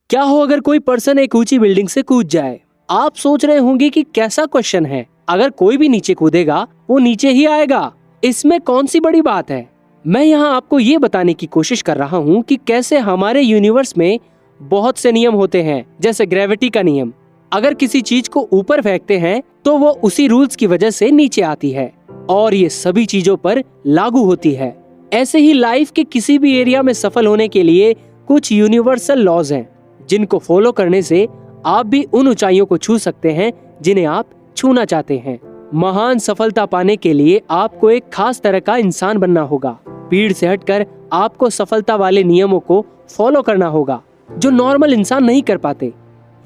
क्या हो अगर कोई पर्सन एक ऊंची बिल्डिंग से कूद जाए? आप सोच रहे होंगे कि कैसा क्वेश्चन है, अगर कोई भी नीचे कूदेगा वो नीचे ही आएगा, इसमें कौन सी बड़ी बात है। मैं यहाँ आपको ये बताने की कोशिश कर रहा हूँ कि कैसे हमारे यूनिवर्स में बहुत से नियम होते हैं, जैसे ग्रेविटी का नियम। अगर किसी चीज को ऊपर फेंकते हैं तो वो उसी रूल्स की वजह से नीचे आती है और ये सभी चीजों पर लागू होती है। ऐसे ही लाइफ के किसी भी एरिया में सफल होने के लिए कुछ यूनिवर्सल लॉज हैं, जिनको फॉलो करने से आप भी उन ऊंचाइयों को छू सकते हैं जिन्हें आप छूना चाहते हैं। महान सफलता पाने के लिए आपको एक खास तरह का इंसान बनना होगा। भीड़ से हटकर आपको सफलता वाले नियमों को फॉलो करना होगा जो नॉर्मल इंसान नहीं कर पाते।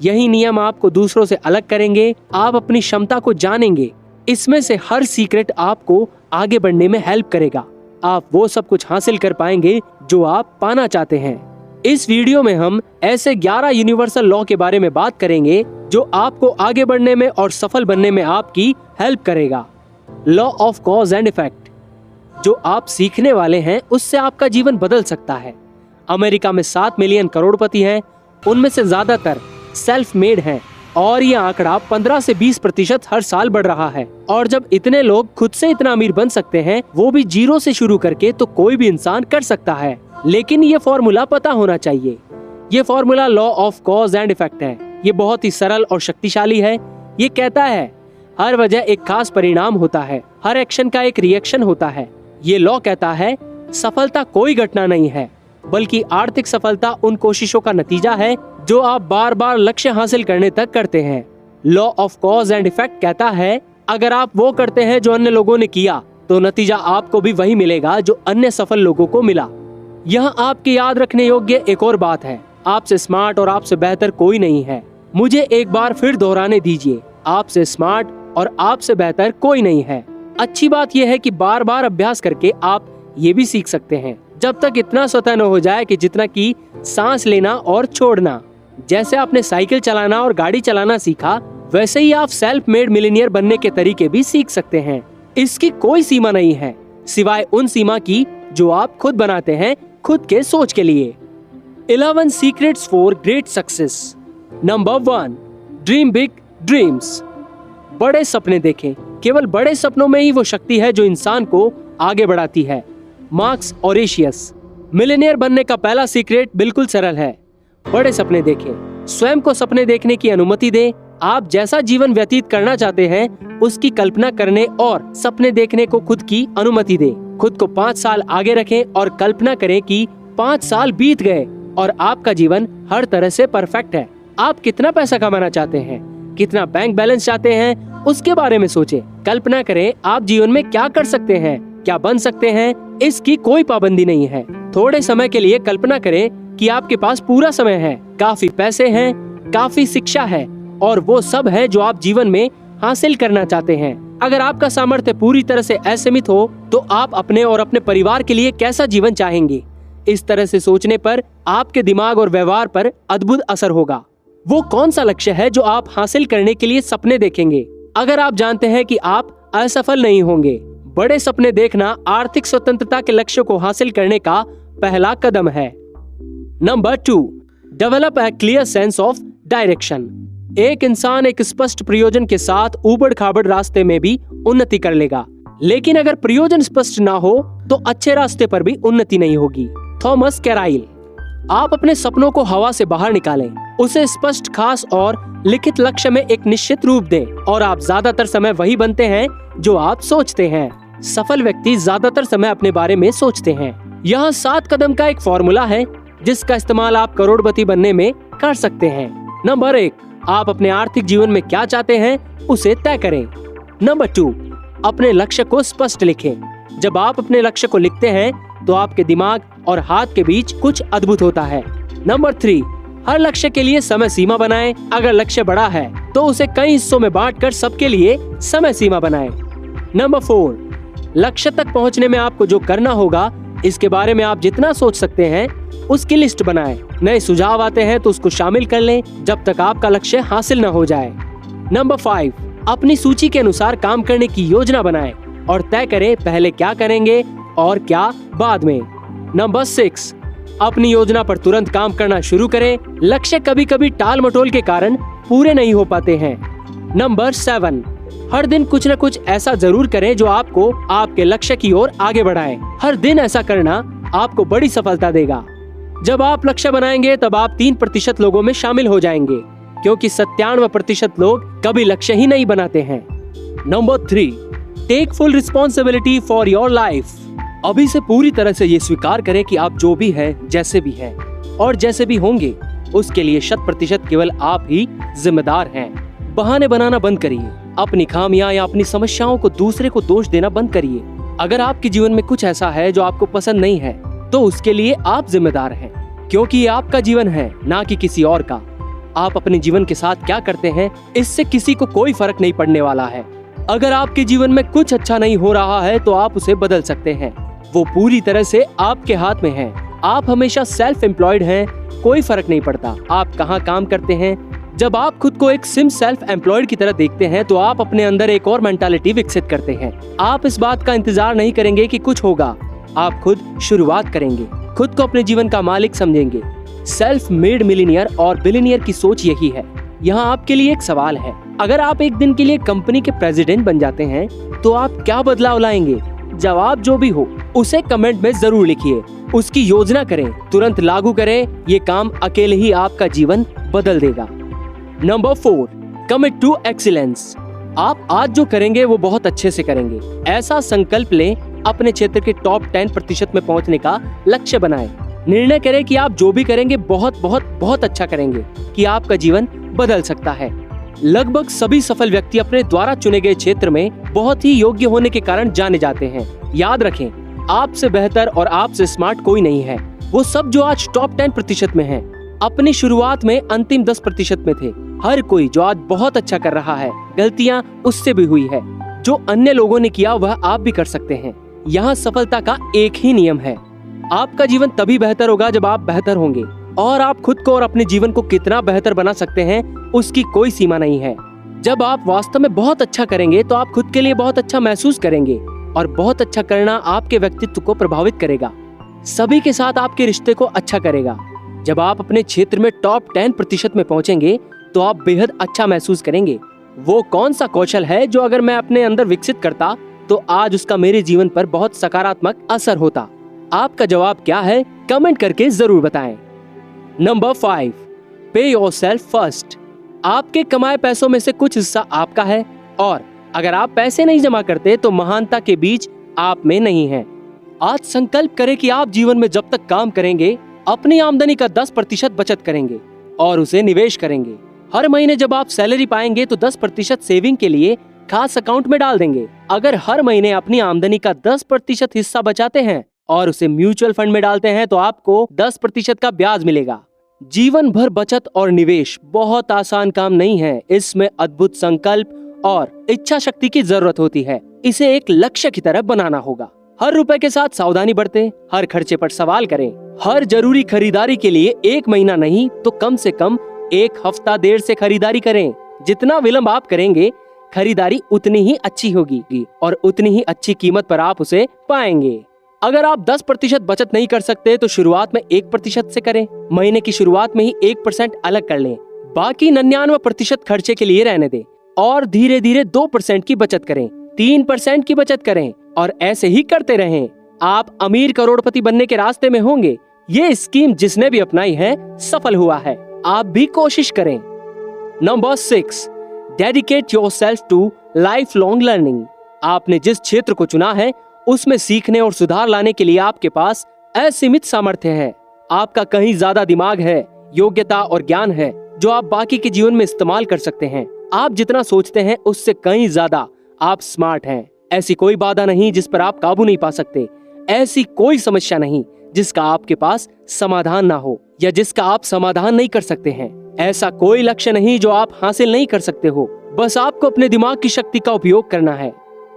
यही नियम आपको दूसरों से अलग करेंगे। आप अपनी क्षमता को जानेंगे। इसमें से हर सीक्रेट आपको आगे बढ़ने में हेल्प करेगा। आप वो सब कुछ हासिल कर पाएंगे जो आप पाना चाहते हैं। इस वीडियो में हम ऐसे 11 यूनिवर्सल लॉ के बारे में बात करेंगे जो आपको आगे बढ़ने में और सफल बनने में आपकी हेल्प करेगा। Law of cause and effect, जो आप सीखने वाले हैं उससे आपका जीवन बदल सकता है। अमेरिका में 7 मिलियन करोड़पति हैं, उनमें से ज्यादातर सेल्फ मेड हैं और ये आंकड़ा 15 से 20% हर साल बढ़ रहा है। और जब इतने लोग खुद से इतना अमीर बन सकते हैं, वो भी जीरो से शुरू करके, तो कोई भी इंसान कर सकता है। लेकिन ये फॉर्मूला पता होना चाहिए। ये formula law of cause and effect है। ये बहुत ही सरल और शक्तिशाली है। ये कहता है हर वजह एक खास परिणाम होता है, हर एक्शन का एक रिएक्शन होता है। ये लॉ कहता है सफलता कोई घटना नहीं है, बल्कि आर्थिक सफलता उन कोशिशों का नतीजा है जो आप बार बार लक्ष्य हासिल करने तक करते हैं। Law of cause and effect कहता है अगर आप वो करते हैं जो अन्य लोगों ने किया, तो नतीजा आपको भी वही मिलेगा जो अन्य सफल लोगों को मिला। यहाँ आपके याद रखने योग्य एक और बात है, आपसे स्मार्ट और आपसे बेहतर कोई नहीं है। मुझे एक बार फिर दोहराने दीजिए, आपसे स्मार्ट और आपसे बेहतर कोई नहीं है। अच्छी बात यह है कि बार बार अभ्यास करके आप ये भी सीख सकते हैं, जब तक इतना स्वतः न हो जाए कि जितना कि सांस लेना और छोड़ना। जैसे आपने साइकिल चलाना और गाड़ी चलाना सीखा, वैसे ही आप सेल्फ मेड मिलियनियर बनने के तरीके भी सीख सकते हैं। इसकी कोई सीमा नहीं है, सिवाय उन सीमा की जो आप खुद बनाते हैं खुद के सोच के लिए। 11 secrets for great success. Number 1, dream big dreams. बड़े सपने देखें। केवल बड़े सपनों में ही वो शक्ति है जो इंसान को आगे बढ़ाती है। मार्क्स ऑरेशियस। मिलियनेयर बनने का पहला सीक्रेट बिल्कुल सरल है, बड़े सपने देखें। स्वयं को सपने देखने की अनुमति दें। आप जैसा जीवन व्यतीत करना चाहते हैं उसकी कल्पना करने और सपने देखने को खुद की अनुमति दें। खुद को 5 साल आगे रखें और कल्पना करें कि 5 साल बीत गए और आपका जीवन हर तरह से परफेक्ट है। आप कितना पैसा कमाना चाहते हैं, कितना बैंक बैलेंस चाहते हैं, उसके बारे में सोचें। कल्पना करें आप जीवन में क्या कर सकते हैं, क्या बन सकते हैं। इसकी कोई पाबंदी नहीं है। थोड़े समय के लिए कल्पना करें कि आपके पास पूरा समय है, काफी पैसे हैं, काफी शिक्षा है और वो सब है जो आप जीवन में हासिल करना चाहते हैं। अगर आपका सामर्थ्य पूरी तरह से असीमित हो तो आप अपने और अपने परिवार के लिए कैसा जीवन चाहेंगे। इस तरह से सोचने पर आपके दिमाग और व्यवहार पर अद्भुत असर होगा। वो कौन सा लक्ष्य है जो आप हासिल करने के लिए सपने देखेंगे? अगर आप जानते हैं कि आप असफल नहीं होंगे, बड़े सपने देखना आर्थिक स्वतंत्रता के लक्ष्य को हासिल करने का पहला कदम है। Number 2, develop a clear sense of direction. एक इंसान एक स्पष्ट प्रयोजन के साथ ऊबड़ खाबड़ रास्ते में भी उन्नति कर लेगा, लेकिन अगर प्रयोजन स्पष्ट ना हो तो अच्छे रास्ते पर भी उन्नति नहीं होगी। थॉमस कैराइल। आप अपने सपनों को हवा से बाहर निकालें, उसे स्पष्ट, खास और लिखित लक्ष्य में एक निश्चित रूप दें और आप ज्यादातर समय वही बनते हैं जो आप सोचते हैं। सफल व्यक्ति ज्यादातर समय अपने बारे में सोचते हैं। यहाँ 7 कदम का एक फॉर्मूला है जिसका इस्तेमाल आप करोड़पति बनने में कर सकते हैं। नंबर 1, आप अपने आर्थिक जीवन में क्या चाहते हैं उसे तय करें। नंबर 2, अपने लक्ष्य को स्पष्ट लिखें। जब आप अपने लक्ष्य को लिखते हैं तो आपके दिमाग और हाथ के बीच कुछ अद्भुत होता है। नंबर 3, हर लक्ष्य के लिए समय सीमा बनाएं। अगर लक्ष्य बड़ा है तो उसे कई हिस्सों में बांटकर सबके लिए समय सीमा बनाएं। नंबर 4, लक्ष्य तक पहुंचने में आपको जो करना होगा इसके बारे में आप जितना सोच सकते हैं उसकी लिस्ट बनाएं। नए सुझाव आते हैं तो उसको शामिल कर लें जब तक आपका लक्ष्य हासिल न हो जाए। नंबर 5, अपनी सूची के अनुसार काम करने की योजना बनाएं और तय करें पहले क्या करेंगे और क्या बाद में। नंबर 6, अपनी योजना पर तुरंत काम करना शुरू करें। लक्ष्य कभी कभी टाल मटोल के कारण पूरे नहीं हो पाते हैं। नंबर 7, हर दिन कुछ न कुछ ऐसा जरूर करें जो आपको आपके लक्ष्य की ओर आगे बढ़ाए। हर दिन ऐसा करना आपको बड़ी सफलता देगा। जब आप लक्ष्य बनाएंगे तब आप 3% लोगों में शामिल हो जाएंगे, क्योंकि 97% लोग कभी लक्ष्य ही नहीं बनाते हैं। Number 3, take full responsibility for your life. अभी से पूरी तरह से ये स्वीकार करें कि आप जो भी हैं, जैसे भी हैं और जैसे भी होंगे, उसके लिए 100% केवल आप ही जिम्मेदार हैं। बहाने बनाना बंद करिए। अपनी खामियां या अपनी समस्याओं को दूसरे को दोष देना बंद करिए। अगर आपके जीवन में कुछ ऐसा है जो आपको पसंद नहीं है, तो उसके लिए आप जिम्मेदार हैं, क्योंकि ये आपका जीवन है, ना कि किसी और का। आप अपने जीवन के साथ क्या करते हैं, इससे किसी को कोई फर्क नहीं पड़ने वाला है। अगर आपके जीवन में कुछ अच्छा नहीं हो रहा है तो आप उसे बदल सकते हैं। वो पूरी तरह से आपके हाथ में है। आप हमेशा सेल्फ एम्प्लॉयड हैं, कोई फर्क नहीं पड़ता आप कहाँ काम करते हैं। जब आप खुद को एक सेल्फ एम्प्लॉयड की तरह देखते हैं तो आप अपने अंदर एक और मेंटालिटी विकसित करते हैं। आप इस बात का इंतजार नहीं करेंगे कि कुछ होगा, आप खुद शुरुआत करेंगे, खुद को अपने जीवन का मालिक समझेंगे। सेल्फ मेड मिलियनियर और बिलियनियर की सोच यही है। यहाँ आपके लिए एक सवाल है, अगर आप एक दिन के लिए कंपनी के प्रेसिडेंट बन जाते हैं तो आप क्या बदलाव लाएंगे? जवाब जो भी हो उसे कमेंट में जरूर लिखिए। उसकी योजना करें, तुरंत लागू करें। ये काम अकेले ही आपका जीवन बदल देगा। Number 4, commit to excellence. आप आज जो करेंगे वो बहुत अच्छे से करेंगे। ऐसा संकल्प लें, अपने क्षेत्र के टॉप 10% में पहुंचने का लक्ष्य बनाएं। निर्णय करें कि आप जो भी करेंगे बहुत बहुत बहुत अच्छा करेंगे, कि आपका जीवन बदल सकता है। लगभग सभी सफल व्यक्ति अपने द्वारा चुने गए क्षेत्र में बहुत ही योग्य होने के कारण जाने जाते हैं। याद रखें, आपसे बेहतर और आपसे स्मार्ट कोई नहीं है। वो सब जो आज टॉप 10% में हैं, अपनी शुरुआत में अंतिम 10% में थे। हर कोई जो आज बहुत अच्छा कर रहा है, गलतियां उससे भी हुई है। जो अन्य लोगों ने किया वह आप भी कर सकते हैं। यहाँ सफलता का एक ही नियम है, आपका जीवन तभी बेहतर होगा जब आप बेहतर होंगे। और आप खुद को और अपने जीवन को कितना बेहतर बना सकते हैं उसकी कोई सीमा नहीं है। जब आप वास्तव में बहुत अच्छा करेंगे तो आप खुद के लिए बहुत अच्छा महसूस करेंगे, और बहुत अच्छा करना आपके व्यक्तित्व को प्रभावित करेगा, सभी के साथ आपके रिश्ते को अच्छा करेगा। जब आप अपने क्षेत्र में टॉप 10% में पहुंचेंगे तो आप बेहद अच्छा महसूस करेंगे। वो कौन सा कौशल है जो अगर मैं अपने अंदर विकसित करता तो आज उसका मेरे जीवन पर बहुत सकारात्मक असर होता? आपका जवाब क्या है, कमेंट करके जरूर बताएं। नंबर 5, पे योरसेल्फ फर्स्ट। आपके कमाए पैसों में से कुछ हिस्सा आपका है, और अगर आप पैसे नहीं जमा करते तो महानता के बीज आप में नहीं है। आज संकल्प करें कि आप जीवन में जब तक काम करेंगे अपनी आमदनी का 10% बचत करेंगे और उसे निवेश करेंगे। हर महीने जब आप सैलरी पाएंगे तो 10% सेविंग के लिए खास अकाउंट में डाल देंगे। अगर हर महीने अपनी आमदनी का 10% हिस्सा बचाते हैं और उसे म्यूचुअल फंड में डालते हैं तो आपको 10% का ब्याज मिलेगा। जीवन भर बचत और निवेश बहुत आसान काम नहीं है। इसमें अद्भुत संकल्प और इच्छा शक्ति की जरूरत होती है। इसे एक लक्ष्य की तरफ बनाना होगा। हर रुपए के साथ सावधानी बरतें, हर खर्चे पर सवाल करें। हर जरूरी खरीदारी के लिए 1 महीना नहीं तो कम से कम 1 हफ्ता देर से खरीदारी करें। जितना विलंब आप करेंगे, खरीदारी उतनी ही अच्छी होगी और उतनी ही अच्छी कीमत पर आप उसे पाएंगे। अगर आप 10% बचत नहीं कर सकते तो शुरुआत में 1% से करें। महीने की शुरुआत में ही 1% अलग कर लें। बाकी 99% खर्चे के लिए रहने दें और धीरे धीरे 2% की बचत करें, 3% की बचत करें और ऐसे ही करते रहें। आप अमीर करोड़पति बनने के रास्ते में होंगे। ये स्कीम जिसने भी अपनाई है सफल हुआ है, आप भी कोशिश करें। Number 6, dedicate yourself to life long learning. आपने जिस क्षेत्र को चुना है उसमें सीखने और सुधार लाने के लिए आपके पास असीमित सामर्थ्य है। आपका कहीं ज्यादा दिमाग है, योग्यता और ज्ञान है जो आप बाकी के जीवन में इस्तेमाल कर सकते हैं। आप जितना सोचते हैं उससे कहीं ज्यादा आप स्मार्ट हैं। ऐसी कोई बाधा नहीं जिस पर आप काबू नहीं पा सकते। ऐसी कोई समस्या नहीं जिसका आपके पास समाधान ना हो या जिसका आप समाधान नहीं कर सकते हैं। ऐसा कोई लक्ष्य नहीं जो आप हासिल नहीं कर सकते हो। बस आपको अपने दिमाग की शक्ति का उपयोग करना है।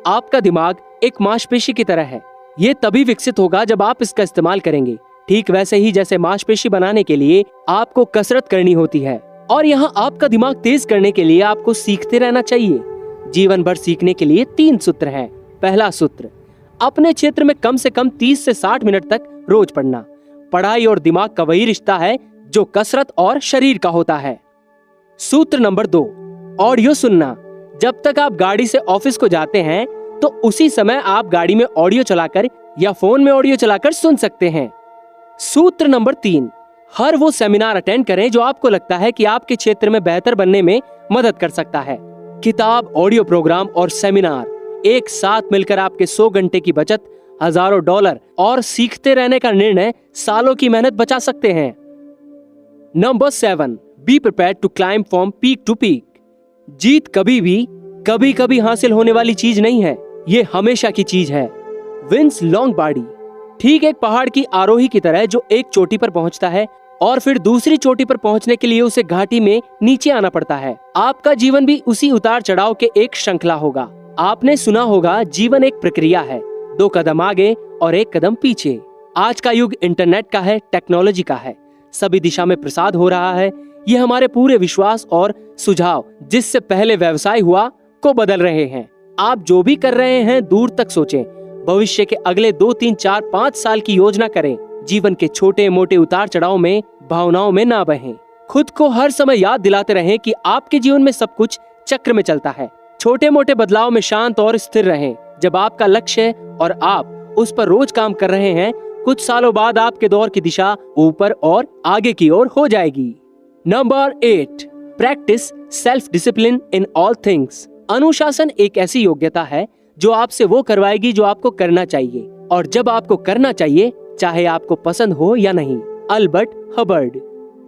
आपका दिमाग एक मांसपेशी की तरह है। ये तभी विकसित होगा जब आप इसका इस्तेमाल करेंगे। ठीक वैसे ही जैसे मांसपेशी बनाने के लिए आपको कसरत करनी होती है, और यहाँ आपका दिमाग तेज करने के लिए आपको सीखते रहना चाहिए। जीवन भर सीखने के लिए 3 सूत्र हैं। पहला सूत्र, अपने क्षेत्र में कम से कम 30 से 60 मिनट तक रोज पढ़ना। पढ़ाई और दिमाग का वही रिश्ता है जो कसरत और शरीर का होता है। सूत्र नंबर 2, ऑडियो सुनना। जब तक आप गाड़ी से ऑफिस को जाते हैं तो उसी समय आप गाड़ी में ऑडियो चलाकर या फोन में ऑडियो चलाकर सुन सकते हैं। सूत्र नंबर 3, हर वो सेमिनार अटेंड करें जो आपको लगता है कि आपके क्षेत्र में बेहतर बनने में मदद कर सकता है। किताब, ऑडियो प्रोग्राम और सेमिनार एक साथ मिलकर आपके 100 घंटे की बचत, हजारों डॉलर और सीखते रहने का निर्णय सालों की मेहनत बचा सकते हैं। Number 7, be prepared to climb from peak to peak. जीत कभी कभी हासिल होने वाली चीज नहीं है, ये हमेशा की चीज है। विंस लॉन्गबार्डी। ठीक एक पहाड़ की आरोही की तरह जो एक चोटी पर पहुंचता है और फिर दूसरी चोटी पर पहुंचने के लिए उसे घाटी में नीचे आना पड़ता है। आपका जीवन भी उसी उतार चढ़ाव के एक श्रृंखला होगा। आपने सुना होगा, जीवन एक प्रक्रिया है, 2 कदम आगे और 1 कदम पीछे। आज का युग इंटरनेट का है, टेक्नोलॉजी का है, सभी दिशा में प्रसाद हो रहा है। ये हमारे पूरे विश्वास और सुझाव जिससे पहले व्यवसाय हुआ को बदल रहे हैं। आप जो भी कर रहे हैं दूर तक सोचें, भविष्य के अगले 2, 3, 4, 5 साल की योजना करें। जीवन के छोटे मोटे उतार चढ़ाव में भावनाओं में ना बहें। खुद को हर समय याद दिलाते रहें कि आपके जीवन में सब कुछ चक्र में चलता है। छोटे मोटे बदलाव में शांत और स्थिर रहें। जब आपका लक्ष्य है और आप उस पर रोज काम कर रहे हैं, कुछ सालों बाद आपके दौर की दिशा ऊपर और आगे की ओर हो जाएगी। Number 8, practice self discipline in all things. अनुशासन एक ऐसी योग्यता है जो आपसे वो करवाएगी जो आपको करना चाहिए और जब आपको करना चाहिए, चाहे आपको पसंद हो या नहीं। Albert Hubbard.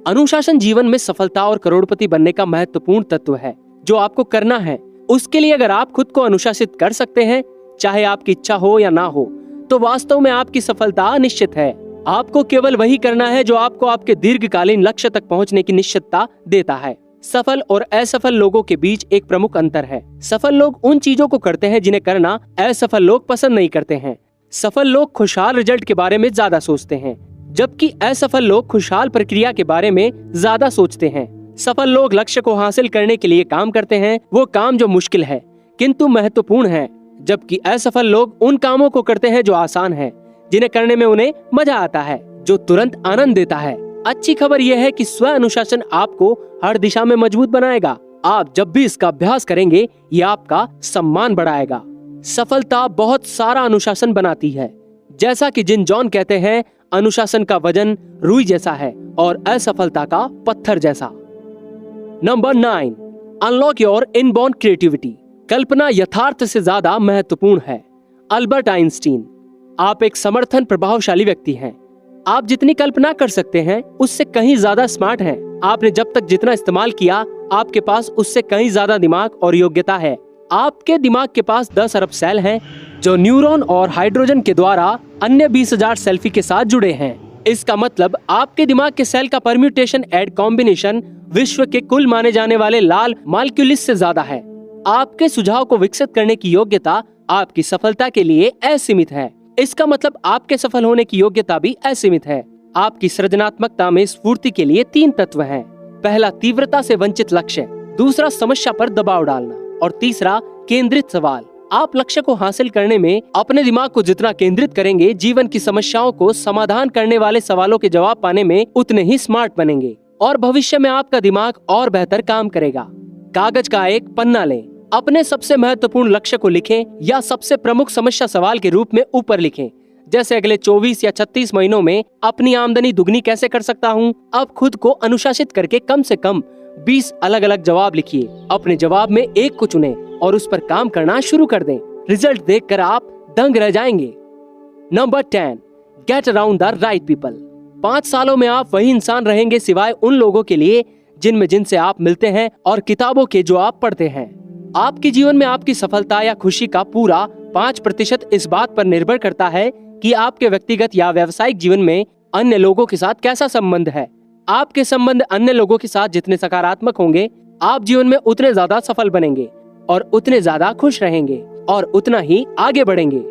अनुशासन जीवन में सफलता और करोड़पति बनने का महत्वपूर्ण तत्व है। जो आपको करना है उसके लिए अगर आप खुद को अनुशासित कर सकते हैं, चाहे आपकी इच्छा हो या ना हो, तो वास्तव में आपकी सफलता निश्चित है। आपको केवल वही करना है जो आपको आपके दीर्घकालीन लक्ष्य तक पहुंचने की निश्चितता देता है। सफल और असफल लोगों के बीच एक प्रमुख अंतर है। सफल लोग उन चीजों को करते हैं जिन्हें करना असफल लोग पसंद नहीं करते हैं। सफल लोग खुशहाल रिजल्ट के बारे में ज्यादा सोचते हैं, जबकि असफल लोग खुशहाल प्रक्रिया के बारे में ज्यादा सोचते हैं। सफल लोग लक्ष्य को हासिल करने के लिए काम करते हैं, वो काम जो मुश्किल है किंतु महत्वपूर्ण है, जबकि असफल लोग उन कामों को करते हैं जो आसान है, जिन्हें करने में उन्हें मजा आता है, जो तुरंत आनंद देता है। अच्छी खबर यह है कि स्व अनुशासन आपको हर दिशा में मजबूत बनाएगा। आप जब भी इसका अभ्यास करेंगे, ये आपका सम्मान बढ़ाएगा। सफलता बहुत सारा अनुशासन बनाती है। जैसा कि जिन जॉन कहते हैं, अनुशासन का वजन रुई जैसा है और असफलता का पत्थर जैसा। Number 9, unlock your inborn creativity. कल्पना यथार्थ से ज्यादा महत्वपूर्ण है। Albert Einstein. आप एक समर्थन प्रभावशाली व्यक्ति हैं। आप जितनी कल्पना कर सकते हैं उससे कहीं ज्यादा स्मार्ट हैं। आपने जब तक जितना इस्तेमाल किया, आपके पास उससे कहीं ज्यादा दिमाग और योग्यता है। आपके दिमाग के पास 10 अरब सेल हैं जो न्यूरॉन और हाइड्रोजन के द्वारा अन्य 20,000 सेल्फी के साथ जुड़े हैं। इसका मतलब आपके दिमाग के सेल का परम्यूटेशन एंड कॉम्बिनेशन विश्व के कुल माने जाने वाले लाल मॉलिक्यूल्स से ज्यादा है। आपके सुझाव को विकसित करने की योग्यता आपकी सफलता के लिए असीमित है। इसका मतलब आपके सफल होने की योग्यता भी असीमित है। आपकी सृजनात्मकता में स्फूर्ति के लिए 3 तत्व हैं। पहला, तीव्रता से वंचित लक्ष्य। दूसरा, समस्या पर दबाव डालना। और तीसरा, केंद्रित सवाल। आप लक्ष्य को हासिल करने में अपने दिमाग को जितना केंद्रित करेंगे, जीवन की समस्याओं को समाधान करने वाले सवालों के जवाब पाने में उतने ही स्मार्ट बनेंगे और भविष्य में आपका दिमाग और बेहतर काम करेगा। कागज का एक पन्ना लें, अपने सबसे महत्वपूर्ण लक्ष्य को लिखें या सबसे प्रमुख समस्या सवाल के रूप में ऊपर लिखें। जैसे अगले 24 या 36 महीनों में अपनी आमदनी दुगनी कैसे कर सकता हूँ। अब खुद को अनुशासित करके कम से कम 20 अलग अलग जवाब लिखिए। अपने जवाब में एक को चुनें और उस पर काम करना शुरू कर दें। रिजल्ट देखकर आप दंग रह जाएंगे। Number 10, get around the right people. 5 सालों में आप वही इंसान रहेंगे सिवाय उन लोगों के लिए जिनसे आप मिलते हैं और किताबों के जो आप पढ़ते हैं। आपके जीवन में आपकी सफलता या खुशी का पूरा 5% इस बात पर निर्भर करता है कि आपके व्यक्तिगत या व्यावसायिक जीवन में अन्य लोगों के साथ कैसा संबंध है। आपके संबंध अन्य लोगों के साथ जितने सकारात्मक होंगे, आप जीवन में उतने ज्यादा सफल बनेंगे और उतने ज्यादा खुश रहेंगे और उतना ही आगे बढ़ेंगे।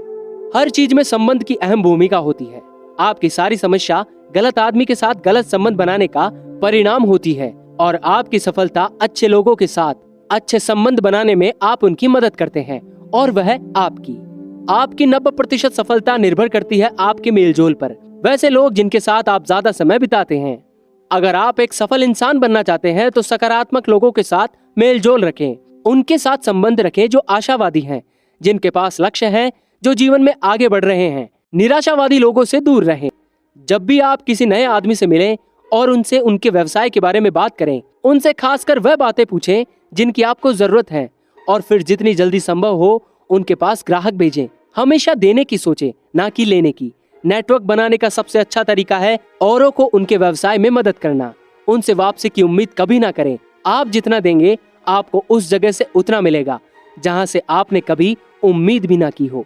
हर चीज में संबंध की अहम भूमिका होती है। आपकी सारी समस्या गलत आदमी के साथ गलत संबंध बनाने का परिणाम होती है और आपकी सफलता अच्छे लोगों के साथ अच्छे संबंध बनाने में आप उनकी मदद करते हैं और वह आपकी 90% सफलता निर्भर करती है आपके मेलजोल पर। वैसे लोग जिनके साथ आप ज्यादा समय बिताते हैं। अगर आप एक सफल इंसान बनना चाहते हैं तो सकारात्मक लोगों के साथ मेल जोल रखें, उनके साथ संबंध रखें जो आशावादी हैं, जिनके पास लक्ष्य है, जो जीवन में आगे बढ़ रहे हैं। निराशावादी लोगों से दूर रहें। जब भी आप किसी नए आदमी से मिलें और उनसे उनके व्यवसाय के बारे में बात करें, उनसे खासकर वह बातें पूछें जिनकी आपको जरूरत है और फिर जितनी जल्दी संभव हो उनके पास ग्राहक भेजें। हमेशा देने की सोचें, ना कि लेने की। नेटवर्क बनाने का सबसे अच्छा तरीका है औरों को उनके व्यवसाय में मदद करना। उनसे वापसी की उम्मीद कभी ना करें। आप जितना देंगे आपको उस जगह से उतना मिलेगा जहां से आपने कभी उम्मीद भी ना की हो।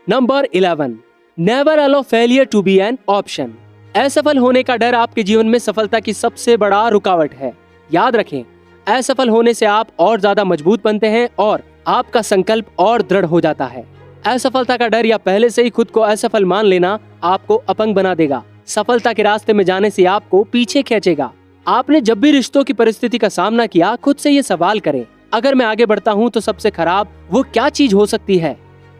Number 11, never allow failure to be an option. असफल होने का डर आपके जीवन में सफलता की सबसे बड़ा रुकावट है। याद रखें, असफल होने से आप और ज्यादा मजबूत बनते हैं और आपका संकल्प और दृढ़ हो जाता है। असफलता का डर या पहले से ही खुद को असफल मान लेना आपको अपंग बना देगा। सफलता के रास्ते में जाने से आपको पीछे खींचेगा। आपने जब भी रिश्तों की परिस्थिति का सामना किया, खुद से ये सवाल करें, अगर मैं आगे बढ़ता हूँ तो सबसे खराब वो क्या चीज हो सकती है।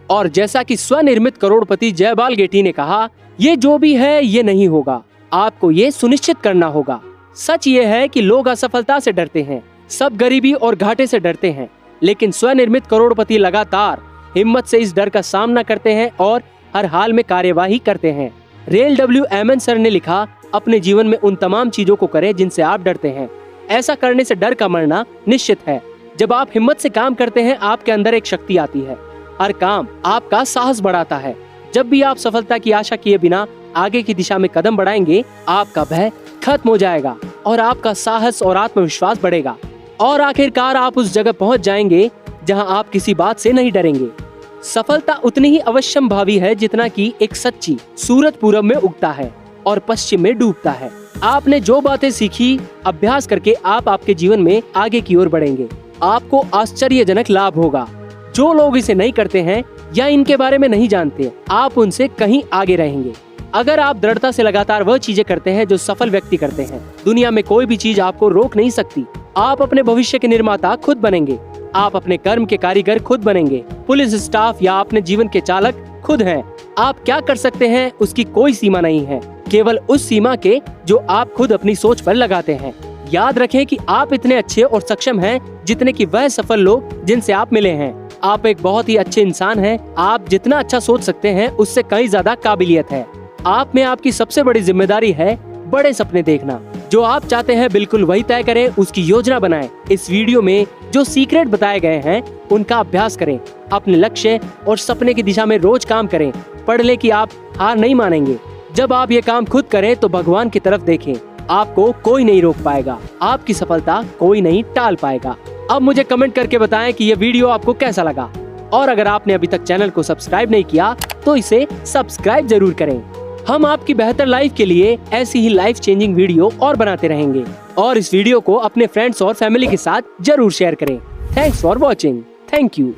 और जैसा कि स्वनिर्मित करोड़पति जयपाल गेटी ने कहा, ये जो भी है ये नहीं होगा, आपको ये सुनिश्चित करना होगा। सच ये है कि लोग असफलता से डरते हैं, सब गरीबी और घाटे से डरते हैं, लेकिन स्वनिर्मित करोड़पति लगातार हिम्मत से इस डर का सामना करते हैं और हर हाल में कार्यवाही करते हैं। रेल डब्ल्यू एमन सर ने लिखा, अपने जीवन में उन तमाम चीजों को करें जिनसे आप डरते हैं। ऐसा करने से डर का मरना निश्चित है। जब आप हिम्मत से काम करते हैं, आपके अंदर एक शक्ति आती है। हर काम आपका साहस बढ़ाता है। जब भी आप सफलता की आशा किए बिना आगे की दिशा में कदम बढ़ाएंगे, आपका भय खत्म हो जाएगा और आपका साहस और आत्मविश्वास बढ़ेगा और आखिरकार आप उस जगह पहुंच जाएंगे जहां आप किसी बात से नहीं डरेंगे। सफलता उतनी ही अवश्यंभावी है जितना कि एक सच्ची सूरज पूरब में उगता है और पश्चिम में डूबता है। आपने जो बातें सीखी, अभ्यास करके आप आपके जीवन में आगे की ओर बढ़ेंगे। आपको आश्चर्यजनक लाभ होगा। जो लोग इसे नहीं करते हैं या इनके बारे में नहीं जानते, आप उनसे कहीं आगे रहेंगे। अगर आप दृढ़ता से लगातार वह चीजें करते हैं जो सफल व्यक्ति करते हैं, दुनिया में कोई भी चीज आपको रोक नहीं सकती। आप अपने भविष्य के निर्माता खुद बनेंगे। आप अपने कर्म के कारीगर खुद बनेंगे। पुलिस स्टाफ या अपने जीवन के चालक खुद हैं। आप क्या कर सकते हैं उसकी कोई सीमा नहीं है, केवल उस सीमा के जो आप खुद अपनी सोच पर लगाते हैं। याद रखें कि आप इतने अच्छे और सक्षम हैं जितने कि वह सफल लोग जिनसे आप मिले हैं। आप एक बहुत ही अच्छे इंसान हैं। आप जितना अच्छा सोच सकते हैं उससे कहीं ज्यादा काबिलियत है। आप में आपकी सबसे बड़ी जिम्मेदारी है बड़े सपने देखना। जो आप चाहते हैं बिल्कुल वही तय करें, उसकी योजना बनाएं। इस वीडियो में जो सीक्रेट बताए गए हैं उनका अभ्यास करें। अपने लक्ष्य और सपने की दिशा में रोज काम करें। पढ़ लें कि आप हार नहीं मानेंगे। जब आप ये काम खुद करें तो भगवान की तरफ देखें। आपको कोई नहीं रोक पाएगा। आपकी सफलता कोई नहीं टाल पाएगा। अब मुझे कमेंट करके बताएं कि ये वीडियो आपको कैसा लगा और अगर आपने अभी तक चैनल को सब्सक्राइब नहीं किया तो इसे सब्सक्राइब जरूर करें। हम आपकी बेहतर लाइफ के लिए ऐसी ही लाइफ चेंजिंग वीडियो और बनाते रहेंगे और इस वीडियो को अपने फ्रेंड्स और फैमिली के साथ जरूर शेयर करें। Thanks for watching. Thank you.